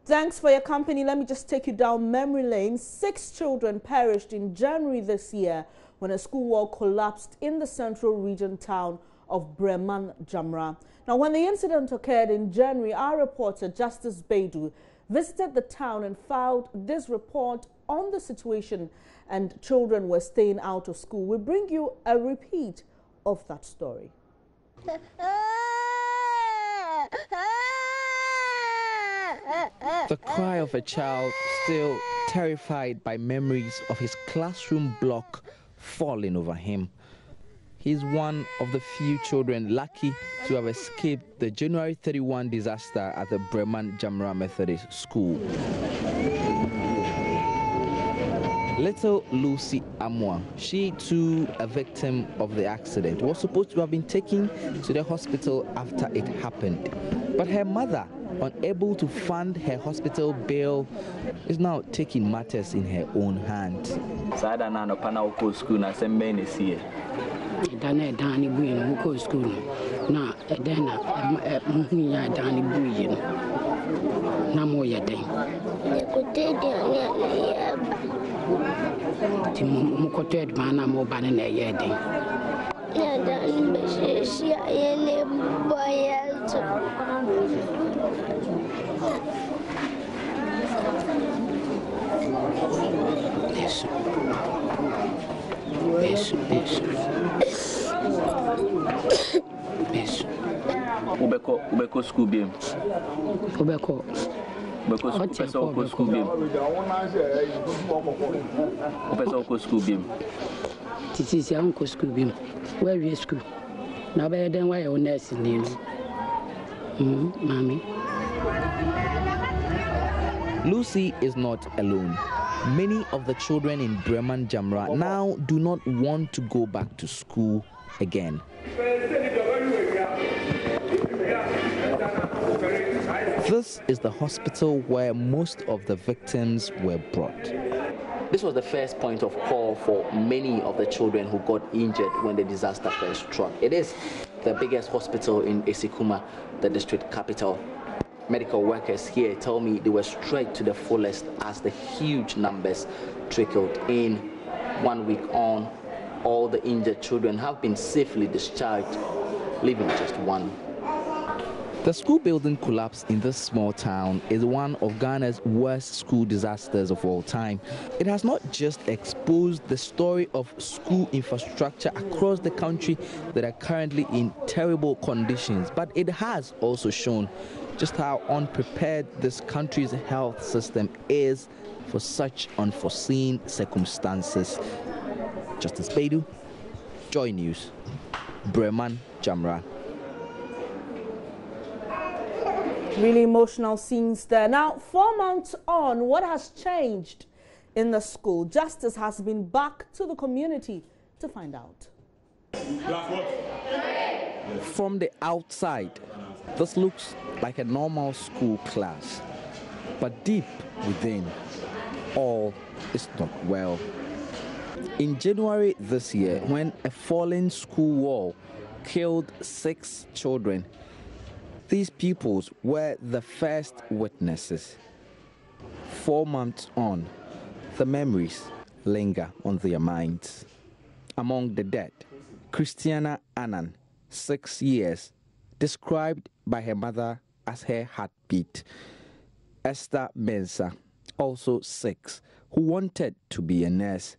Thanks for your company. Let me just take you down memory lane. 6 children perished in January this year when a school wall collapsed in the central region town of Breman, Jamra. Now, when the incident occurred in January, our reporter, Justice Baidu, visited the town and filed this report on the situation, and children were staying out of school. We bring you a repeat of that story. The cry of a child still terrified by memories of his classroom block falling over him. He's one of the few children lucky to have escaped the January 31 disaster at the Breman Jamra Methodist School. Little Lucy Amwa, she too a victim of the accident, was supposed to have been taken to the hospital after it happened. But her mother, unable to fund her hospital bill, is now taking matters in her own hands. Ubeko school beam. Ubeko school beam. Ubeko school beam. This is your uncle school beam. Where are you school? Now better than why you're nursing you. Mommy. Lucy is not alone. Many of the children in Breman Jamra now do not want to go back to school again. This is the hospital where most of the victims were brought. This was the first point of call for many of the children who got injured when the disaster first struck. It is the biggest hospital in Esikuma, the district capital. Medical workers here tell me they were stretched to the fullest as the huge numbers trickled in. 1 week on, all the injured children have been safely discharged, leaving just one. The school building collapse in this small town is one of Ghana's worst school disasters of all time. It has not just exposed the story of school infrastructure across the country that are currently in terrible conditions, but it has also shown just how unprepared this country's health system is for such unforeseen circumstances. Justice Baidu, Joy News, Breman, Jamra. Really emotional scenes there. Now, 4 months on, what has changed in the school? Justice has been back to the community to find out. From the outside, this looks like a normal school class, but deep within, all is not well. In January this year, when a fallen school wall killed 6 children, these pupils were the first witnesses. 4 months on, the memories linger on their minds. Among the dead, Christiana Annan, 6 years, described by her mother as her heartbeat. Esther Mensah, also 6, who wanted to be a nurse.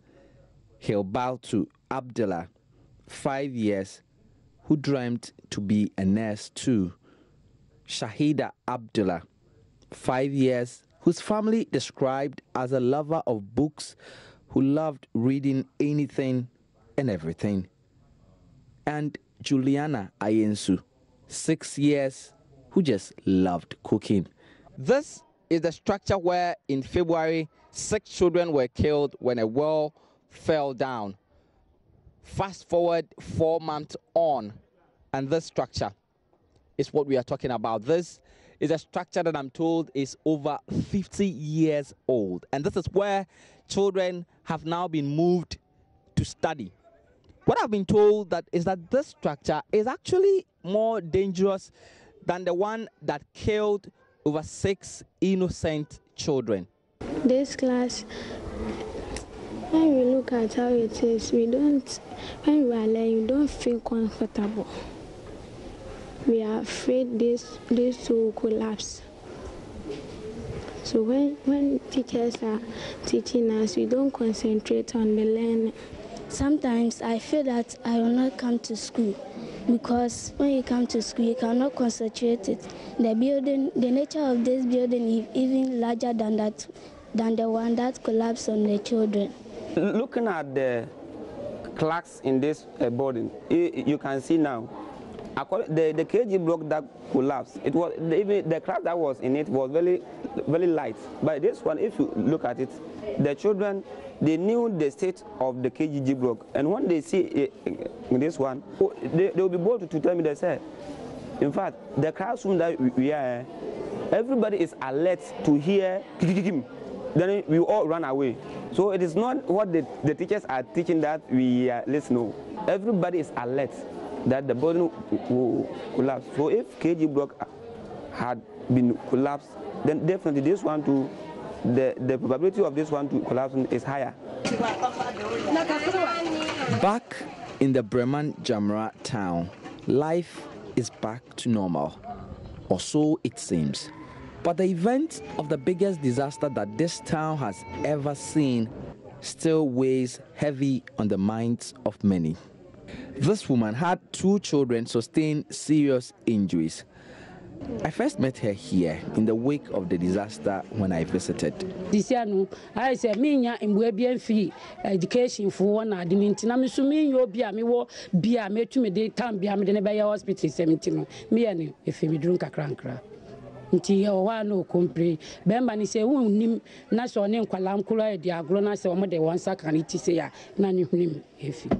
Hilbatu Abdullah, 5 years, who dreamt to be a nurse too. Shahida Abdullah, 5 years, whose family described as a lover of books, who loved reading anything and everything. And Juliana Ayensu, 6 years, who just loved cooking. This is the structure where in February 6 children were killed when a wall fell down. Fast forward 4 months on, and this structure is what we are talking about. This is a structure that I'm told is over 50 years old. And this is where children have now been moved to study. What I've been told that is that this structure is actually more dangerous than the one that killed over 6 innocent children. This class, when we look at how it is, when we are learning, we don't feel comfortable. We are afraid this will collapse. So when teachers are teaching us, we don't concentrate on the learning. Sometimes I feel that I will not come to school because when you come to school, you cannot concentrate it. The nature of this building is even larger than the one that collapsed on the children. Looking at the clocks in this building, you can see now, the KG block that collapsed, it was even the crack that was in it was very, very light. But this one, if you look at it, the children, they knew the state of the KGG block, and when they see this one, they will be bold to tell me they say, in fact, the classroom that we are, everybody is alert to hear, then we all run away. So it is not what the teachers are teaching that we listen to. Everybody is alert that the building will collapse. So if KG block had been collapsed, then definitely this one too, the probability of this one to collapse is higher. Back in the Breman Jamra town, life is back to normal, or so it seems. But the event of the biggest disaster that this town has ever seen still weighs heavy on the minds of many. This woman had 2 children sustain serious injuries. I first met her here in the wake of the disaster when I visited. This year, no, I said, me and free education for one. I didn't know you be a me war be a me to me daytime be a me in a hospital 17. Me and if we drink a crankra. Until one no compre. Bembani say, who nim national name Kwalam Kula, the agrona, so one day once I can eat say, none of him if you.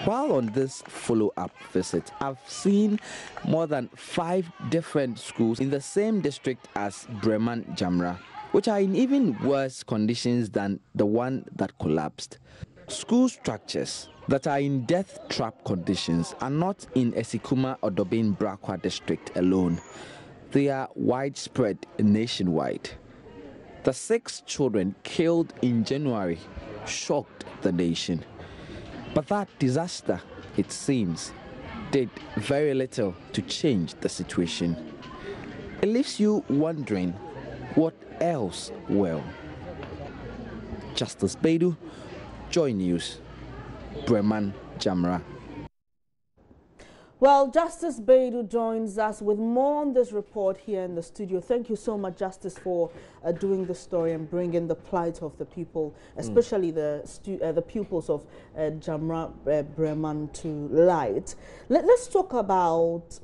While on this follow-up visit, I've seen more than 5 different schools in the same district as Breman Jamra, which are in even worse conditions than the one that collapsed. School structures that are in death trap conditions are not in Esikuma or Dobin Brakwa district alone. They are widespread nationwide. The 6 children killed in January shocked the nation. But that disaster, it seems, did very little to change the situation. It leaves you wondering what else will. Justice Beidou, Joy News, Breman Jamra. Well, Justice Beidou joins us with more on this report here in the studio. Thank you so much, Justice, for doing the story and bringing the plight of the people, especially the pupils of Jamra Breman to light. Let's talk about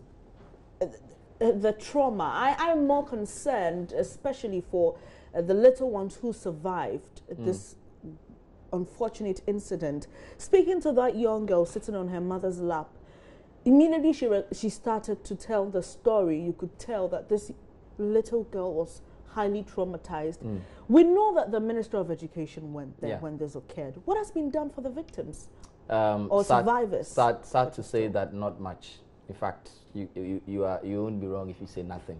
the trauma. I'm more concerned, especially for the little ones who survived this unfortunate incident. Speaking to that young girl sitting on her mother's lap, immediately she started to tell the story. You could tell that this little girl was highly traumatized. We know that the Minister of Education went there when this occurred. What has been done for the victims or survivors? Sad to say that not much. In fact, you won't be wrong if you say nothing.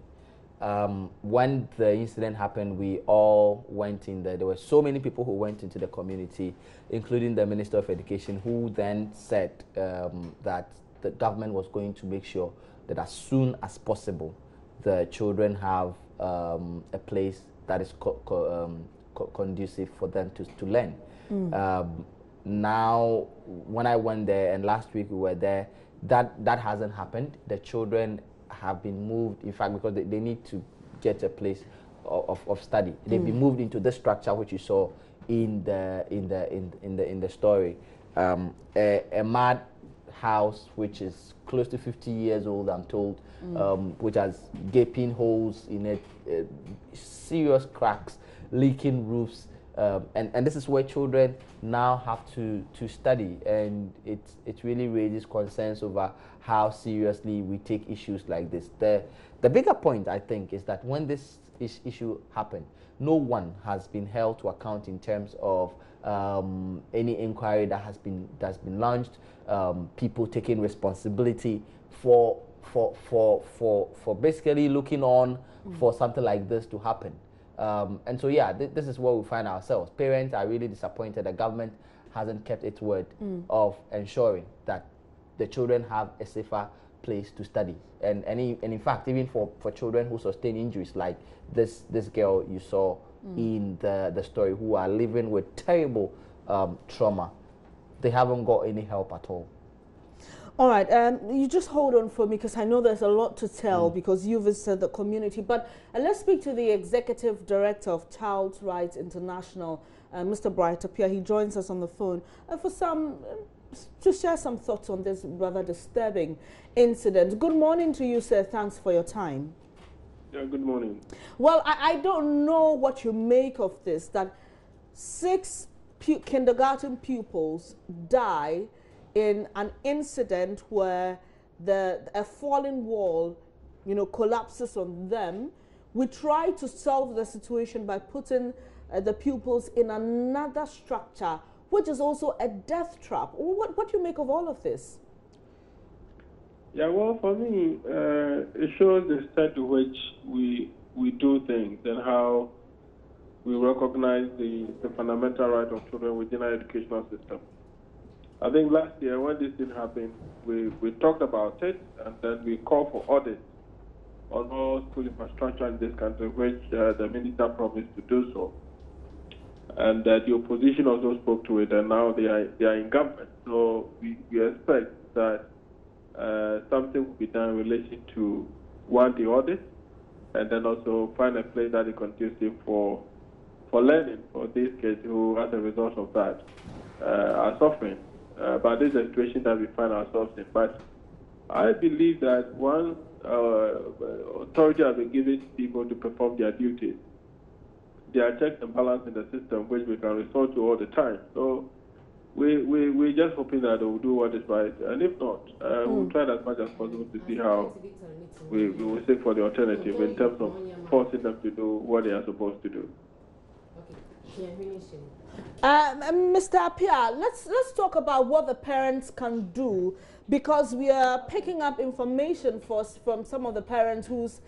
When the incident happened, we all went in there. There were so many people who went into the community, including the Minister of Education, who then said that the government was going to make sure that as soon as possible, the children have a place that is conducive for them to learn. Now, when I went there, and last week we were there, that hasn't happened. The children have been moved, in fact, because they need to get a place of study. They've been moved into this structure which you saw in the story. A mad house which is close to 50 years old, I'm told, which has gaping holes in it, serious cracks, leaking roofs, and this is where children now have to study, and it really raises concerns over how seriously we take issues like this. The bigger point, I think, is that when this issue happened, no one has been held to account in terms of any inquiry that has been launched, people taking responsibility for basically looking on for something like this to happen. And so, yeah, this is where we find ourselves. Parents are really disappointed. The government hasn't kept its word of ensuring that the children have a safer place to study. And in fact, even for children who sustain injuries like this girl you saw in the story, who are living with terrible trauma, they haven't got any help at all. All right, you just hold on for me because I know there's a lot to tell because you visited the community. But let's speak to the Executive Director of Child Rights International, Mr. Bright Appiah. He joins us on the phone for to share some thoughts on this rather disturbing incident. Good morning to you, sir. Thanks for your time. Yeah, good morning. Well, I don't know what you make of this, that 6 kindergarten pupils die in an incident where a falling wall, collapses on them. We try to solve the situation by putting the pupils in another structure, which is also a death trap. What do you make of all of this? Yeah, well, for me, it shows the extent to which we do things and how we recognize the fundamental right of children within our educational system. I think last year when this thing happened, we talked about it, and then we called for audit on all school infrastructure in this country, which the minister promised to do so. And the opposition also spoke to it, and now they are in government. So we expect that something will be done in relation to, one, the audit, and then also find a place that is conducive for learning for these kids who, as a result of that, are suffering. But this is a situation that we find ourselves in. But I believe that once authority has been given to people to perform their duties, there are checks and balances in the system which we can resort to all the time. So we're just hoping that they will do what is right. And if not, we'll try as much as possible to see how we will seek for the alternative in terms of forcing them to do what they are supposed to do. Mr. Appiah, let's talk about what the parents can do, because we are picking up information from some of the parents whose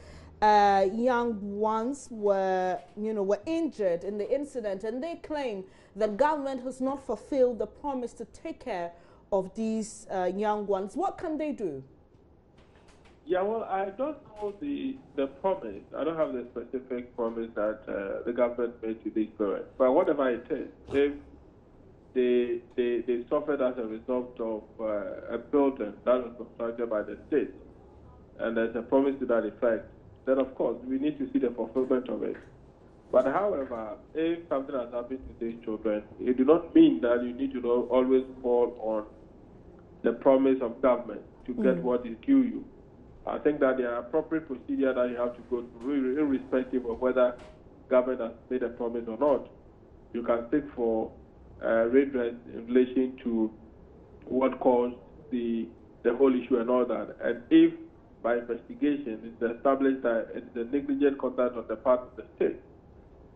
young ones were injured in the incident, and they claim that government has not fulfilled the promise to take care of these young ones. What can they do? Yeah, well, I don't know the promise. I don't have the specific promise that the government made to these parents. But whatever it is, if they suffered as a result of a building that was constructed by the state, and there's a promise to that effect, then of course we need to see the fulfillment of it. But however, if something has happened to these children, it does not mean that you need to always fall on the promise of government to get what is due you. I think that there are appropriate procedures that you have to go through, irrespective of whether government has made a promise or not. You can seek for redress in relation to what caused the whole issue and all that. And if by investigation it's established that it's a negligent conduct on the part of the state,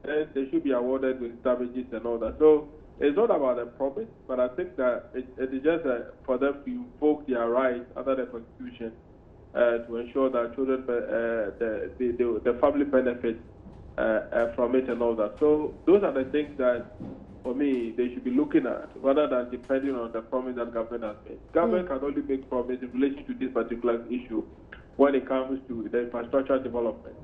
then they should be awarded with damages and all that. So it's not about a promise, but I think that it is just for them to invoke their rights under the Constitution to ensure that children, the family benefits from it and all that. So those are the things that, for me, they should be looking at, rather than depending on the promise that government has made. Government can only make promise in relation to this particular issue when it comes to the infrastructure development.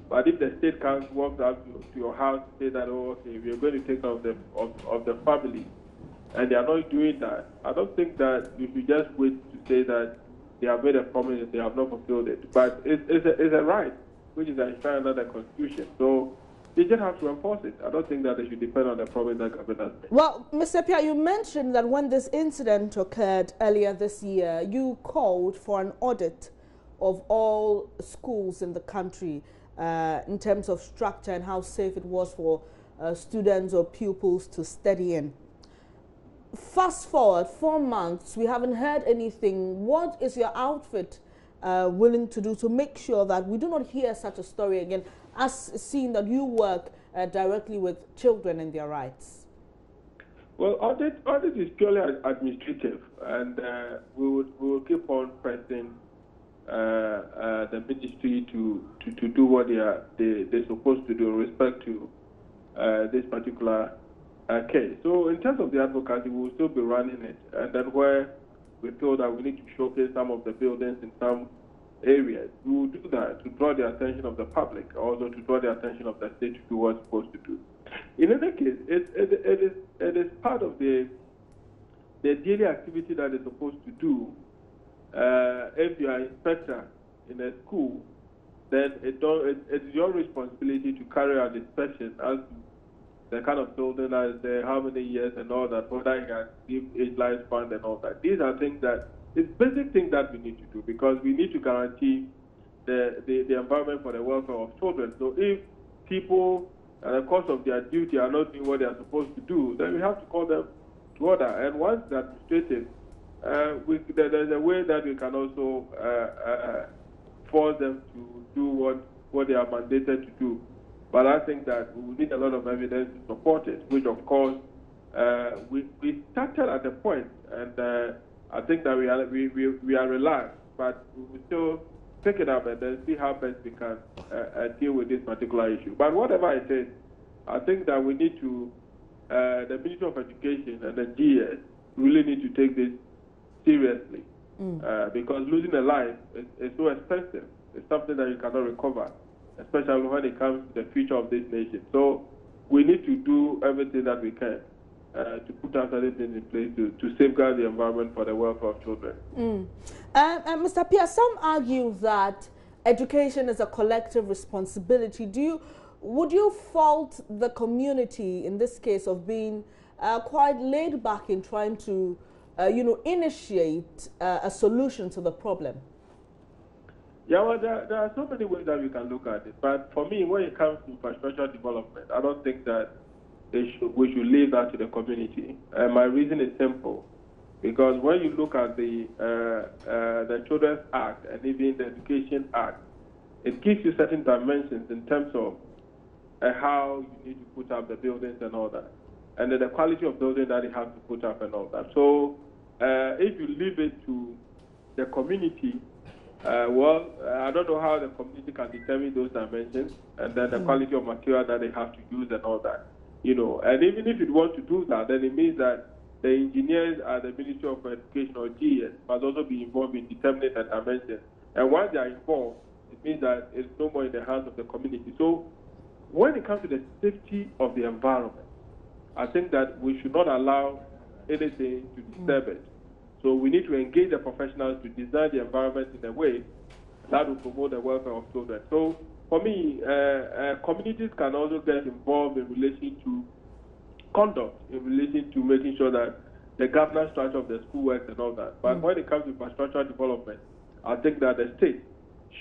But if the state can't walk out to your house and say that, oh, okay, we are going to take care of the family, and they are not doing that, I don't think that you should just wait to say that they have made a promise and they have not fulfilled it. But it's a right which is enshrined under the Constitution. So they just have to enforce it. I don't think that they should depend on the promise that government has made. Well, Mr. Appiah, you mentioned that when this incident occurred earlier this year, you called for an audit of all schools in the country in terms of structure and how safe it was for students or pupils to study in. Fast forward 4 months, we haven't heard anything. What is your outfit willing to do to make sure that we do not hear such a story again, as seeing that you work directly with children and their rights? Well, audit is purely administrative, and we will keep on pressing the ministry to do what they're supposed to do in respect to this particular case. So in terms of the advocacy, we will still be running it, and then where we feel that we need to showcase some of the buildings in some areas, we will do that to draw the attention of the public, also to draw the attention of the state to do what it's supposed to do. In any case, it is part of the daily activity that they're supposed to do. If you are an inspector in a school, then it's your responsibility to carry out inspection as to the kind of building that is there, how many years and all that, whether you can give age lifespan and all that. These are things that, it's basic things that we need to do because we need to guarantee the environment for the welfare of children. So if people, in the course of their duty, are not doing what they are supposed to do, then we have to call them to order. And once that's administrative, there's a way that we can also force them to do what they are mandated to do. But I think that we need a lot of evidence to support it, which of course we started at a point, and I think that we are relaxed, but we will still pick it up and then see how best we can deal with this particular issue. But whatever it is, I think that we need to, the Ministry of Education and the GS really need to take this seriously because losing a life is so expensive. It's something that you cannot recover, especially when it comes to the future of this nation. So we need to do everything that we can to put our certain things in place to safeguard the environment for the welfare of children. Mr. Pierre, some argue that education is a collective responsibility. Would you fault the community in this case of being quite laid back in trying to, initiate a solution to the problem? Yeah, well, there are so many ways that we can look at it. But for me, when it comes to infrastructure development, I don't think that we should leave that to the community. My reason is simple. Because when you look at the Children's Act and even the Education Act, it gives you certain dimensions in terms of how you need to put up the buildings and all that, and then the quality of building that you have to put up and all that. So if you leave it to the community, I don't know how the community can determine those dimensions and then the quality of material that they have to use and all that. And even if you want to do that, then it means that the engineers at the Ministry of Education or GS must also be involved in determining the dimensions. And once they are involved, it means that it's no more in the hands of the community. So when it comes to the safety of the environment, I think that we should not allow anything to disturb it. So we need to engage the professionals to design the environment in a way that will promote the welfare of children. So for me, communities can also get involved in relation to conduct, in relation to making sure that the governance structure of the school works and all that. But when it comes to infrastructure development, I think that the state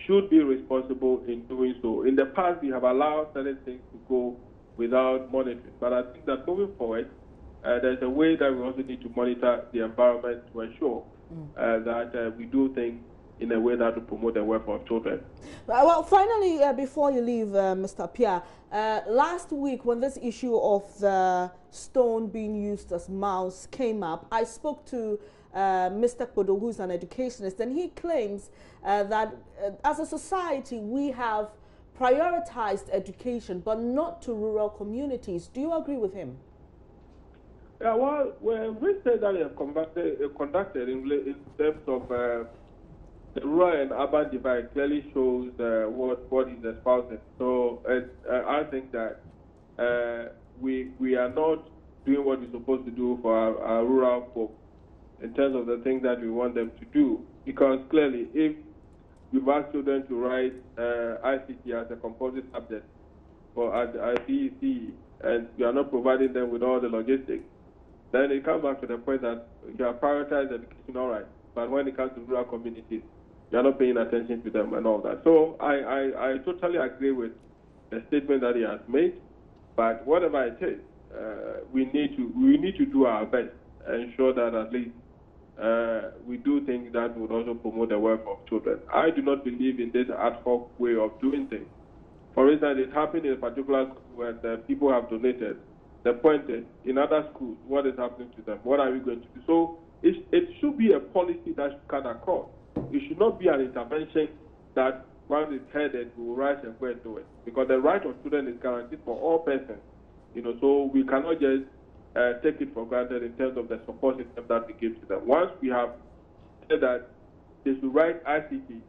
should be responsible in doing so. In the past, we have allowed certain things to go without monitoring. But I think that moving forward, there's a way that we also need to monitor the environment to ensure that we do things in a way that will promote the welfare of children. Well, finally, before you leave, Mr. Pierre, last week when this issue of the stone being used as mouse came up, I spoke to Mr. Kodo, who's an educationist, and he claims that as a society we have prioritized education, but not to rural communities. Do you agree with him? Yeah, well, research that we have conducted in terms of the rural and urban divide clearly shows what is espousing. So I think that we are not doing what we're supposed to do for our rural folk in terms of the things that we want them to do. Because clearly, if we've asked children to write ICT as a composite subject for our CEC, and we are not providing them with all the logistics, then it comes back to the point that you have prioritized education, all right, but when it comes to rural communities, you are not paying attention to them and all that. So I totally agree with the statement that he has made, but whatever it is, we need to do our best and ensure that at least we do things that would also promote the welfare of children. I do not believe in this ad hoc way of doing things. For instance, it happened in a particular school where the people have donated. The point is, in other schools, what is happening to them? What are we going to do? So it should be a policy that should cut across. It should not be an intervention that once it's headed, we will rise and go and do it. Because the right of children is guaranteed for all persons. So we cannot just take it for granted in terms of the support system that we give to them. Once we have said that they should write ICT,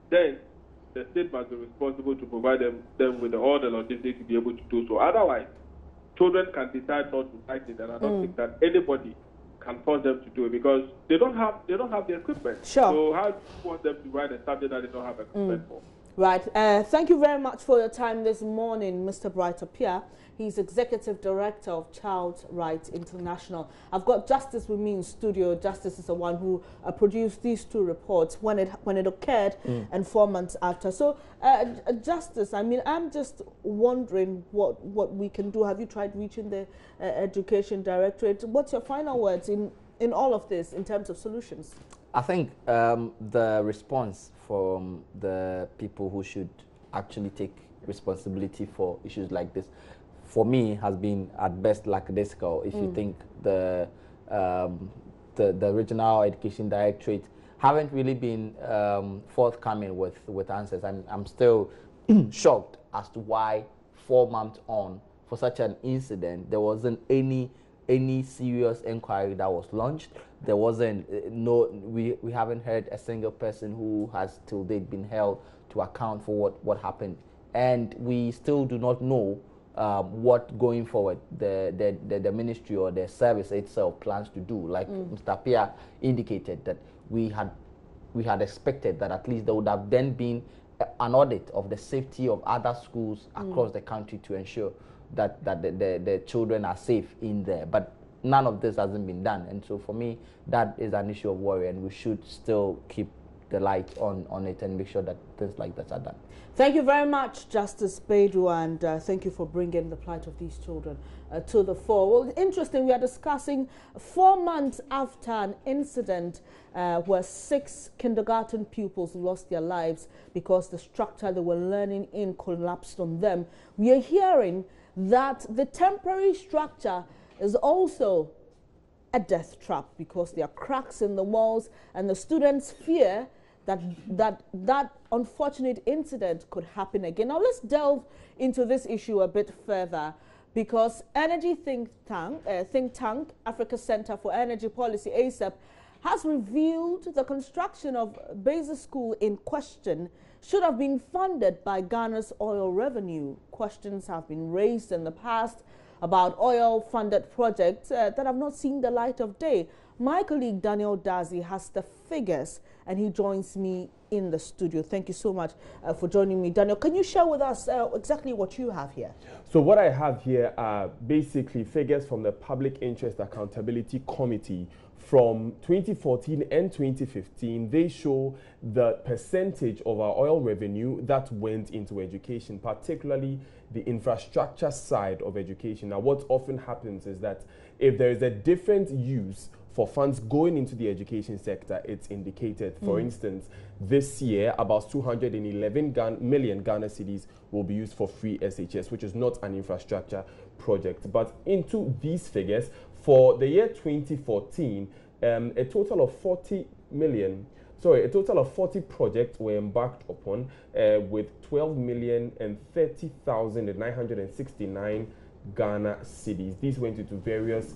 then the state must be responsible to provide them with all the logistics to be able to do so. Otherwise, children can decide not to write it, and I don't think that anybody can force them to do it because they don't have the equipment. Sure. So how do you want them to write a subject that they don't have equipment for? Right. Thank you very much for your time this morning, Mr. Bright Appiah. He's Executive Director of Child Rights International. I've got Justice with me in studio. Justice is the one who produced these two reports when it occurred and 4 months after. So, Justice, I mean, I'm just wondering what we can do. Have you tried reaching the Education Directorate? What's your final words in all of this in terms of solutions? I think the response from the people who should actually take responsibility for issues like this, for me, has been at best lackadaisical. If you think the Regional Education Directorate haven't really been forthcoming with answers, I'm still shocked as to why 4 months on for such an incident there wasn't any serious inquiry that was launched. There wasn't we haven't heard a single person who has till date been held to account for what happened, and we still do not know what going forward the ministry or the service itself plans to do. Like Mr. Appiah indicated, that we had expected that at least there would have then been an audit of the safety of other schools across the country to ensure that the children are safe in there. But none of this hasn't been done, and so for me that is an issue of worry, and we should still keep the light on it and make sure that things like that are done. Thank you very much, Justice Beidou, and thank you for bringing the plight of these children to the fore. Well, interesting, we are discussing 4 months after an incident where 6 kindergarten pupils lost their lives because the structure they were learning in collapsed on them. We are hearing that the temporary structure is also a death trap because there are cracks in the walls, and the students fear that unfortunate incident could happen again. Now let's delve into this issue a bit further, because energy think tank Africa Center for Energy Policy, ACEP, has revealed the construction of basic school in question should have been funded by Ghana's oil revenue. Questions have been raised in the past about oil-funded projects that have not seen the light of day. My colleague Daniel Dazi has the figures, and he joins me in the studio. Thank you so much for joining me. Daniel, can you share with us exactly what you have here? So what I have here are basically figures from the Public Interest Accountability Committee from 2014 and 2015. They show the percentage of our oil revenue that went into education, particularly the infrastructure side of education. Now, what often happens is that if there is a different use for funds going into the education sector, it's indicated. For instance, this year, about 211 million Ghana cedis will be used for free SHS, which is not an infrastructure project. But into these figures, for the year 2014, a total of 40 projects were embarked upon with 12,030,969 Ghana cedis. These went into various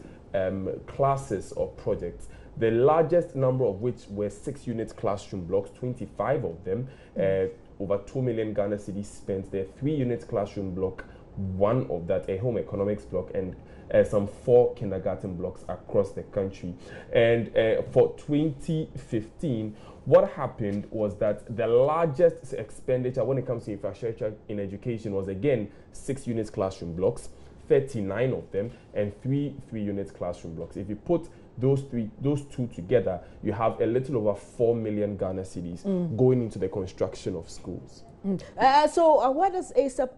classes of projects, the largest number of which were 6-unit classroom blocks, 25 of them, over 2 million Ghana cedis spent there. 3-unit classroom block, 1 of that, a home economics block, and some 4 kindergarten blocks across the country. And for 2015, what happened was that the largest expenditure when it comes to infrastructure in education was again 6-unit classroom blocks, 39 of them, and 3-unit classroom blocks. If you put those two together, you have a little over 4 million Ghana cedis going into the construction of schools. So where does ACEP's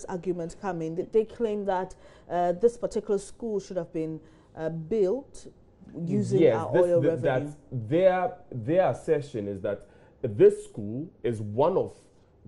argument come in? They claim that this particular school should have been built using our oil revenue. Their assertion is that this school is one of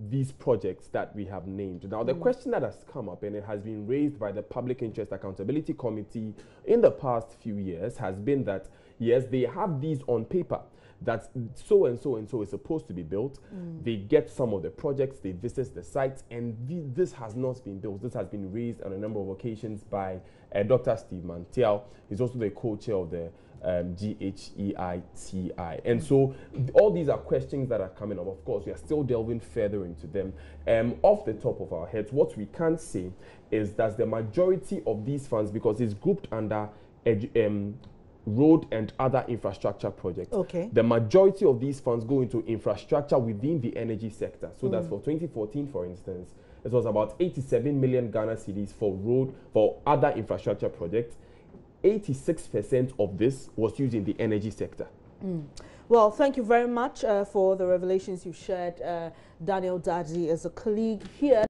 these projects that we have named. Now, the question that has come up, and it has been raised by the Public Interest Accountability Committee in the past few years, has been that, yes, they have these on paper, that so and so and so is supposed to be built. They get some of the projects, they visit the sites, and this has not been built. This has been raised on a number of occasions by Dr. Steve Mantiao. He's also the co-chair of the GHEITI. And so all these are questions that are coming up. Of course, we are still delving further into them. Off the top of our heads, what we can say is that the majority of these funds, because it's grouped under road and other infrastructure projects. Okay. The majority of these funds go into infrastructure within the energy sector. So that's for 2014, for instance, it was about 87 million Ghana cedis for other infrastructure projects. 86% of this was used in the energy sector. Well, thank you very much for the revelations you shared. Daniel Dadzi is a colleague here.